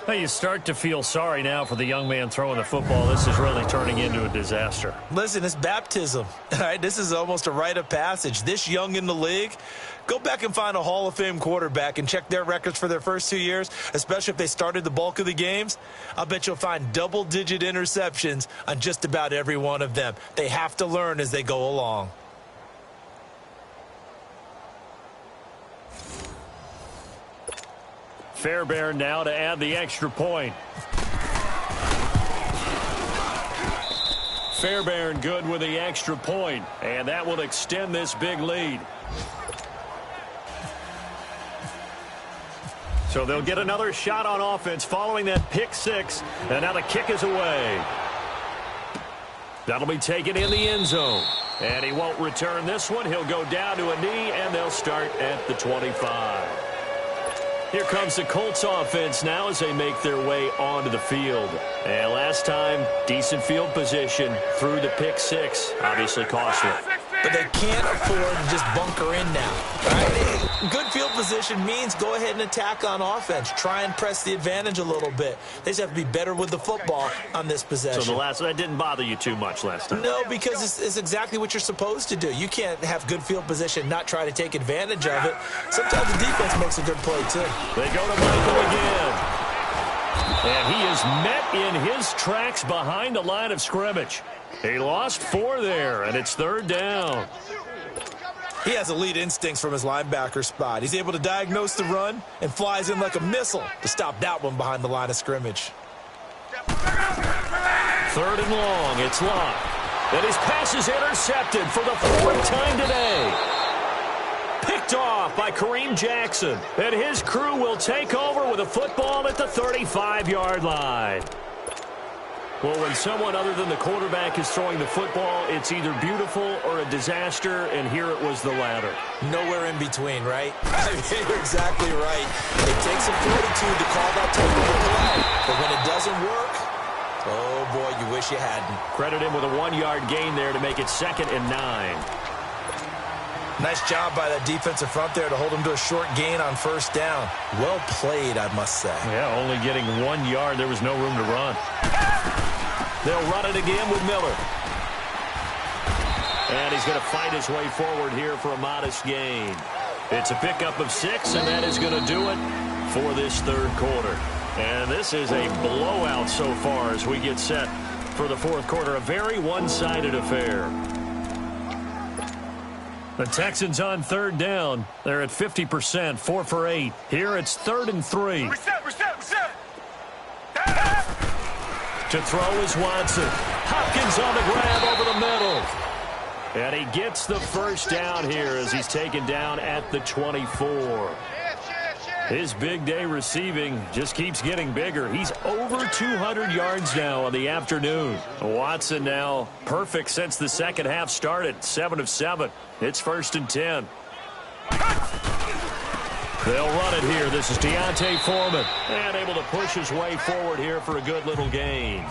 Well, you start to feel sorry now for the young man throwing the football. This is really turning into a disaster. Listen, it's baptism. All right, this is almost a rite of passage. This young in the league, go back and find a Hall of Fame quarterback and check their records for their first 2 years, especially if they started the bulk of the games. I'll bet you'll find double-digit interceptions on just about every one of them. They have to learn as they go along. Fairbairn now to add the extra point. Fairbairn good with the extra point, and that will extend this big lead. So they'll get another shot on offense following that pick 6, and now the kick is away. That'll be taken in the end zone, and he won't return this one. He'll go down to a knee, and they'll start at the 25. Here comes the Colts offense now as they make their way onto the field. And last time, decent field position through the pick 6. Obviously costly. But they can't afford to just bunker in now. Right? Good field position means go ahead and attack on offense. Try and press the advantage a little bit. They just have to be better with the football on this possession. So that didn't bother you too much last time? No, because it's exactly what you're supposed to do. You can't have good field position and not try to take advantage of it. Sometimes the defense makes a good play, too. They go to Michael again. And he is met in his tracks behind the line of scrimmage. He lost 4 there, and it's 3rd down. He has elite instincts from his linebacker spot. He's able to diagnose the run and flies in like a missile to stop that one behind the line of scrimmage. 3rd and long, it's Luck. And his pass is intercepted for the 4th time today. Picked off by Kareem Jackson. And his crew will take over with a football at the 35-yard line. Well, when someone other than the quarterback is throwing the football, it's either beautiful or a disaster, and here it was the latter. Nowhere in between, right? You're exactly right. It takes some fortitude to call that type of a play. But when it doesn't work, oh, boy, you wish you hadn't. Credit him with a 1-yard gain there to make it 2nd and 9. Nice job by that defensive front there to hold him to a short gain on 1st down. Well played, I must say. Yeah, only getting 1 yard. There was no room to run. They'll run it again with Miller. And he's going to fight his way forward here for a modest gain. It's a pickup of 6, and that is going to do it for this 3rd quarter. And this is a blowout so far as we get set for the 4th quarter. A very one-sided affair. The Texans on third down. They're at 50%, 4 for 8. Here it's 3rd and 3. Reset. To throw is Watson. Hopkins on the grab over the middle. And he gets the first down here as he's taken down at the 24. His big day receiving just keeps getting bigger. He's over 200 yards now on the afternoon. Watson now perfect since the second half started. 7 of 7. It's 1st and 10. They'll run it here. This is Deontay Foreman. And able to push his way forward here for a good little gain.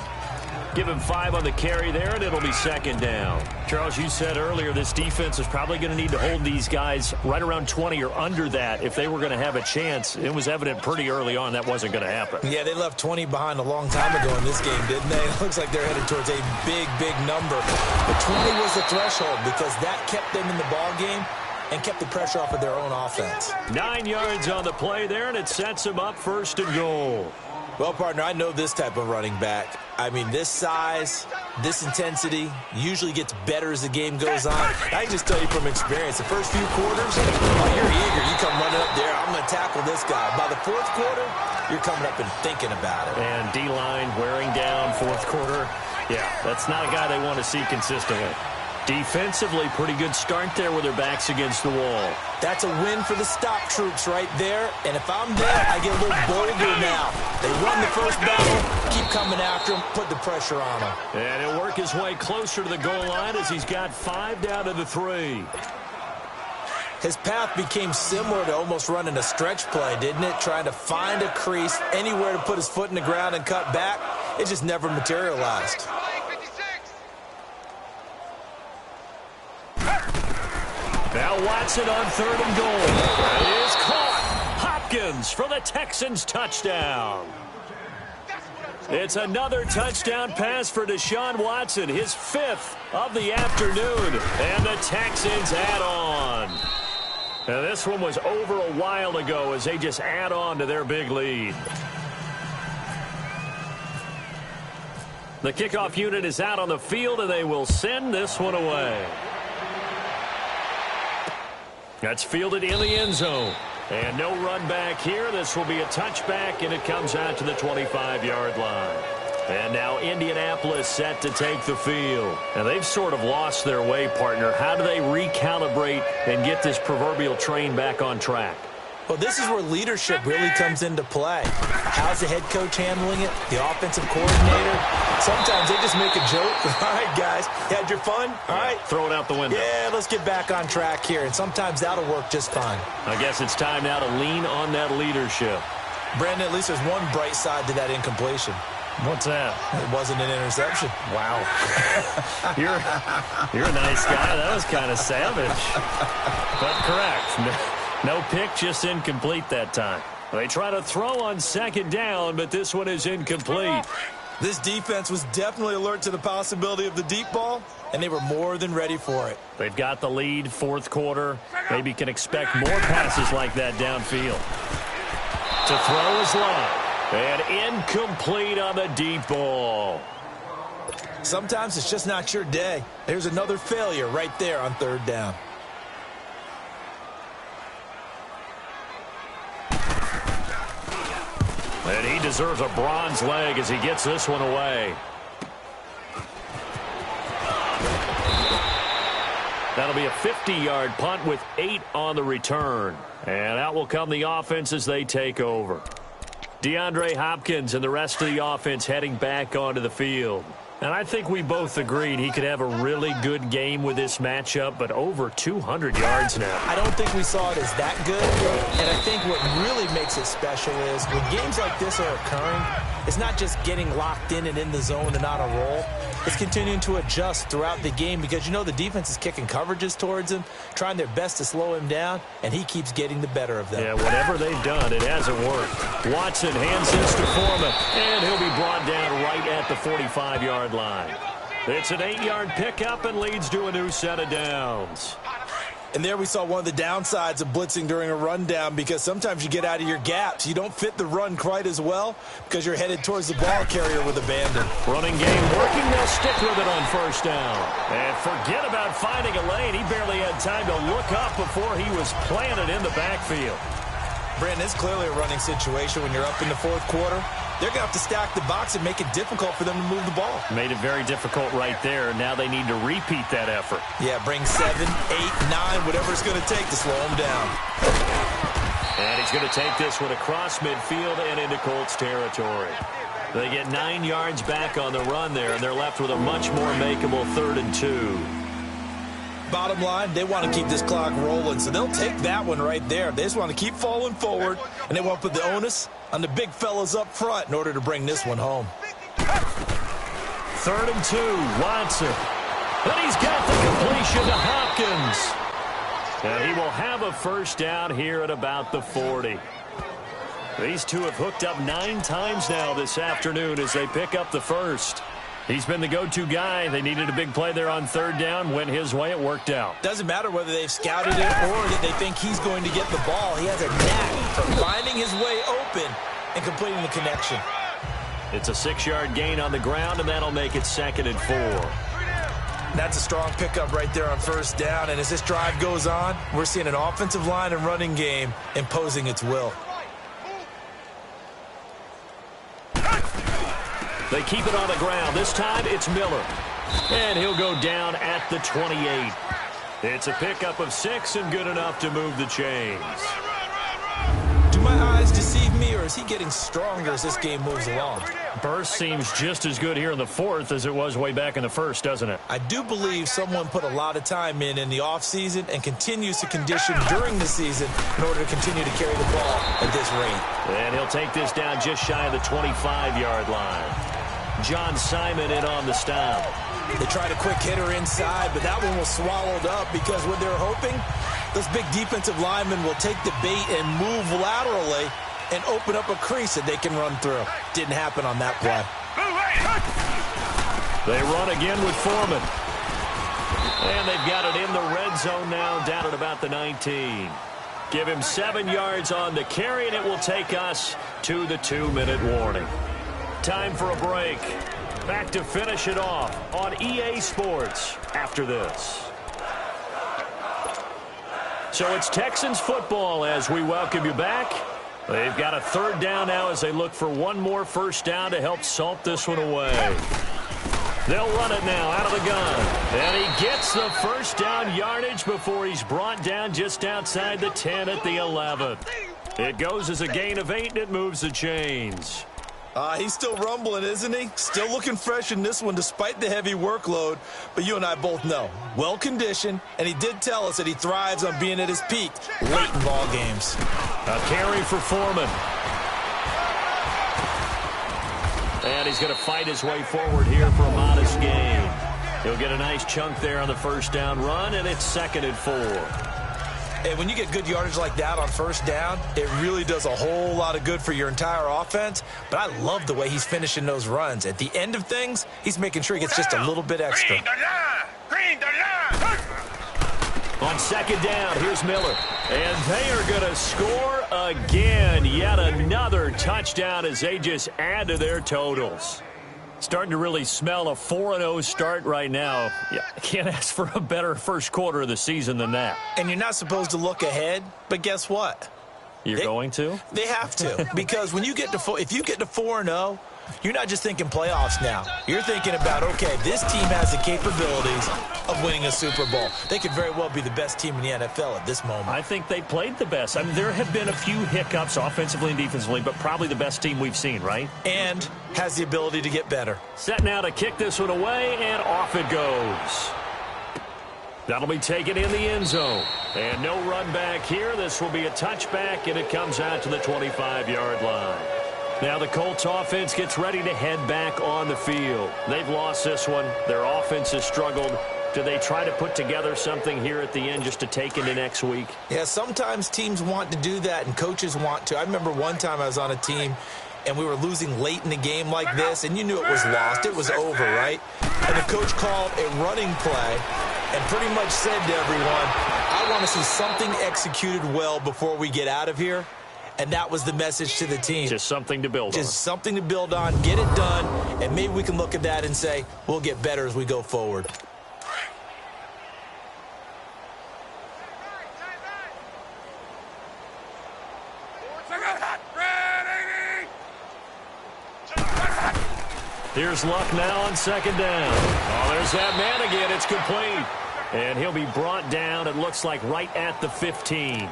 Give him 5 on the carry there, and it'll be 2nd down. Charles, you said earlier this defense is probably going to need to hold these guys right around 20 or under that if they were going to have a chance. It was evident pretty early on that wasn't going to happen. Yeah, they left 20 behind a long time ago in this game, didn't they? It looks like they're headed towards a big, big number. But 20 was the threshold because that kept them in the ball game and kept the pressure off of their own offense. 9 yards on the play there, and it sets them up 1st and goal. Well, partner, I know this type of running back. I mean, this size, this intensity usually gets better as the game goes on. I can just tell you from experience, the first few quarters, you're eager. You come running up there, I'm going to tackle this guy. By the 4th quarter, you're coming up and thinking about it. And D-line wearing down 4th quarter. Yeah, that's not a guy they want to see consistently. Defensively, pretty good start there with their backs against the wall. That's a win for the stop troops right there. And if I'm there, I get a little bolder now. They won the first battle. Keep coming after him. Put the pressure on him. And he'll work his way closer to the goal line as he's got 5 down to the 3. His path became similar to almost running a stretch play, didn't it? Trying to find a crease, anywhere to put his foot in the ground and cut back. It just never materialized. Now Watson on 3rd and goal. It is caught. Hopkins for the Texans touchdown. It's another touchdown pass for Deshaun Watson, his 5th of the afternoon. And the Texans add on. Now this one was over a while ago as they just add on to their big lead. The kickoff unit is out on the field, and they will send this one away. That's fielded in the end zone. And no run back here. This will be a touchback, and it comes out to the 25-yard line. And now Indianapolis set to take the field. And they've sort of lost their way, partner. How do they recalibrate and get this proverbial train back on track? Well, this is where leadership really comes into play. How's the head coach handling it? The offensive coordinator? Sometimes they just make a joke. All right, guys, you had your fun? All right. Throw it out the window. Yeah, let's get back on track here. And sometimes that'll work just fine. I guess it's time now to lean on that leadership. Brandon, at least there's one bright side to that incompletion. What's that? It wasn't an interception. Wow. You're a nice guy. That was kind of savage. But correct. No pick, just incomplete that time. They try to throw on 2nd down, but this one is incomplete. This defense was definitely alert to the possibility of the deep ball, and they were more than ready for it. They've got the lead, 4th quarter. Maybe can expect more passes like that downfield. To throw is long. And incomplete on the deep ball. Sometimes it's just not your day. There's another failure right there on 3rd down. And he deserves a bronze leg as he gets this one away. That'll be a 50-yard punt with 8 on the return. And out will come the offense as they take over. DeAndre Hopkins and the rest of the offense heading back onto the field. And I think we both agreed he could have a really good game with this matchup, but over 200 yards now. I don't think we saw it as that good, and I think what really makes it special is when games like this are occurring, it's not just getting locked in and in the zone and on a roll. It's continuing to adjust throughout the game because, you know, the defense is kicking coverages towards him, trying their best to slow him down, and he keeps getting the better of them. Yeah, whatever they've done, it hasn't worked. Watson hands this to Foreman, and he'll be brought down right at the 45-yard line. It's an 8-yard pickup and leads to a new set of downs. And there we saw one of the downsides of blitzing during a rundown, because sometimes you get out of your gaps. You don't fit the run quite as well because you're headed towards the ball carrier with abandon. Running game working. They'll stick with it on first down. And forget about finding a lane. He barely had time to look up before he was planted in the backfield. Brandon, it's clearly a running situation when you're up in the fourth quarter. They're going to have to stack the box and make it difficult for them to move the ball. Made it very difficult right there. Now they need to repeat that effort. Yeah, bring 7, 8, 9, whatever it's going to take to slow them down. And he's going to take this one across midfield and into Colts territory. They get 9 yards back on the run there, and they're left with a much more makeable 3rd and 2. Bottom line, they want to keep this clock rolling, so they'll take that one right there. They just want to keep falling forward, and they want to put the onus on the big fellas up front in order to bring this one home. 3rd and 2, Watson. And he's got the completion to Hopkins. And he will have a first down here at about the 40. These two have hooked up 9 times now this afternoon as they pick up the first. He's been the go-to guy. They needed a big play there on 3rd down. Went his way. It worked out. Doesn't matter whether they've scouted it or that they think he's going to get the ball. He has a knack for finding his way open and completing the connection. It's a 6-yard gain on the ground, and that'll make it 2nd and 4. That's a strong pickup right there on first down. And as this drive goes on, we're seeing an offensive line and running game imposing its will. They keep it on the ground. This time it's Miller. And he'll go down at the 28. It's a pickup of 6 and good enough to move the chains. Do my eyes deceive me, or is he getting stronger as this game moves along? Burst seems just as good here in the 4th as it was way back in the 1st, doesn't it? I do believe someone put a lot of time in the offseason and continues to condition during the season in order to continue to carry the ball at this rate. And he'll take this down just shy of the 25-yard line. John Simon in on the stop. They tried a quick hitter inside, but that one was swallowed up because what they're hoping, those big defensive linemen will take the bait and move laterally and open up a crease that they can run through. Didn't happen on that play. They run again with Foreman. And they've got it in the red zone now, down at about the 19. Give him 7 yards on the carry, and it will take us to the 2-minute warning. Time for a break. Back to finish it off on EA Sports after this. So it's Texans football as we welcome you back. They've got a 3rd down now as they look for one more first down to help salt this one away. They'll run it now out of the gun. And he gets the first down yardage before he's brought down just outside the 10 at the 11. It goes as a gain of 8, and it moves the chains. He's still rumbling, isn't he? Still looking fresh in this one despite the heavy workload. But you and I both know, well-conditioned, and he did tell us that he thrives on being at his peak late in ball games. A carry for Foreman. And he's going to fight his way forward here for a modest gain. He'll get a nice chunk there on the first down run, and it's 2nd and 4. And when you get good yardage like that on first down, it really does a whole lot of good for your entire offense. But I love the way he's finishing those runs. At the end of things, he's making sure he gets just a little bit extra. On 2nd down, here's Miller. And they are going to score again. Yet another touchdown as they just add to their totals. Starting to really smell a 4-0 start right now. Yeah, can't ask for a better first quarter of the season than that. And you're not supposed to look ahead, but guess what? You're going to? They have to, because when you get to if you get to 4-0, you're not just thinking playoffs now. You're thinking about, okay, this team has the capabilities of winning a Super Bowl. They could very well be the best team in the NFL at this moment. I think they played the best. I mean, there have been a few hiccups offensively and defensively, but probably the best team we've seen, right? And has the ability to get better. Set now to kick this one away, and off it goes. That'll be taken in the end zone. And no run back here. This will be a touchback, and it comes out to the 25-yard line. Now the Colts offense gets ready to head back on the field. They've lost this one. Their offense has struggled. Do they try to put together something here at the end just to take into next week? Yeah, sometimes teams want to do that and coaches want to. I remember one time I was on a team and we were losing late in the game like this, and you knew it was lost. It was over, right? And the coach called a running play and pretty much said to everyone, I want to see something executed well before we get out of here. And that was the message to the team. Just something to build on. Just something to build on, get it done, and maybe we can look at that and say, we'll get better as we go forward. Here's Luck now on second down. Oh, there's that man again. It's complete. And he'll be brought down, it looks like, right at the 15.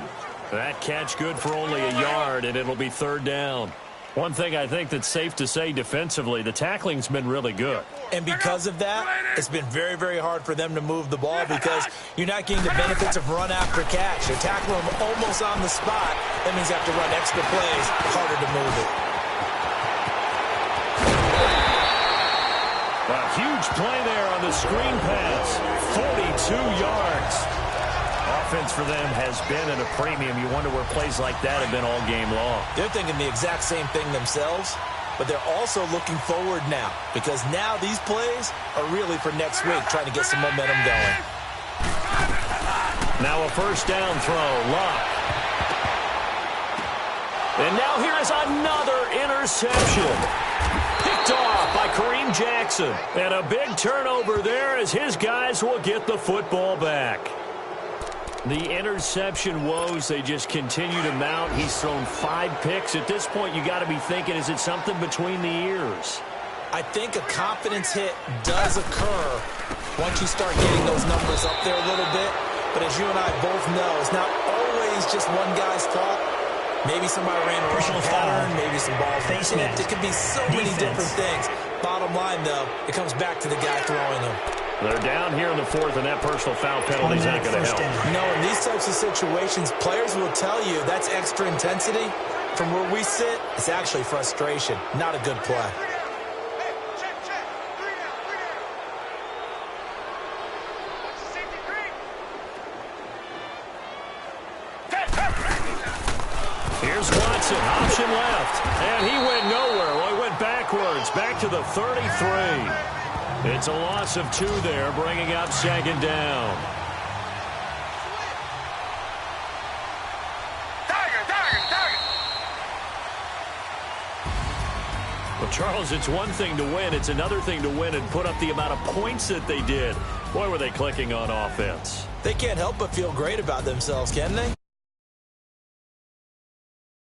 That catch good for only a yard, and it'll be third down. One thing I think that's safe to say defensively, the tackling's been really good. And because of that, it's been very, very hard for them to move the ball because you're not getting the benefits of run after catch. You're tackling them almost on the spot. That means you have to run extra plays, harder to move it. A huge play there on the screen pass. 42 yards. Offense for them has been at a premium. You wonder where plays like that have been all game long. They're thinking the exact same thing themselves, but they're also looking forward now because now these plays are really for next week, trying to get some momentum going. Now a first down throw. Luck. And now here's another interception. Picked off by Kareem Jackson. And a big turnover there as his guys will get the football back. The interception woes, they just continue to mount. He's thrown 5 picks. At this point, you got to be thinking, is it something between the ears? I think a confidence hit does occur once you start getting those numbers up there a little bit. But as you and I both know, it's not always just one guy's fault. Maybe somebody ran a personal pattern, maybe some balls tipped. It could be so many different things. Bottom line, though, it comes back to the guy throwing them. They're down here in the fourth, and that personal foul penalty is not going to help. No, in these types of situations, players will tell you that's extra intensity. From where we sit, it's actually frustration, not a good play. Here's Watson, option left, and he went nowhere. Well, he went backwards, back to the 33. It's a loss of 2 there, bringing up second down. Well, Charles, it's one thing to win. It's another thing to win and put up the amount of points that they did. Boy, were they clicking on offense. They can't help but feel great about themselves, can they?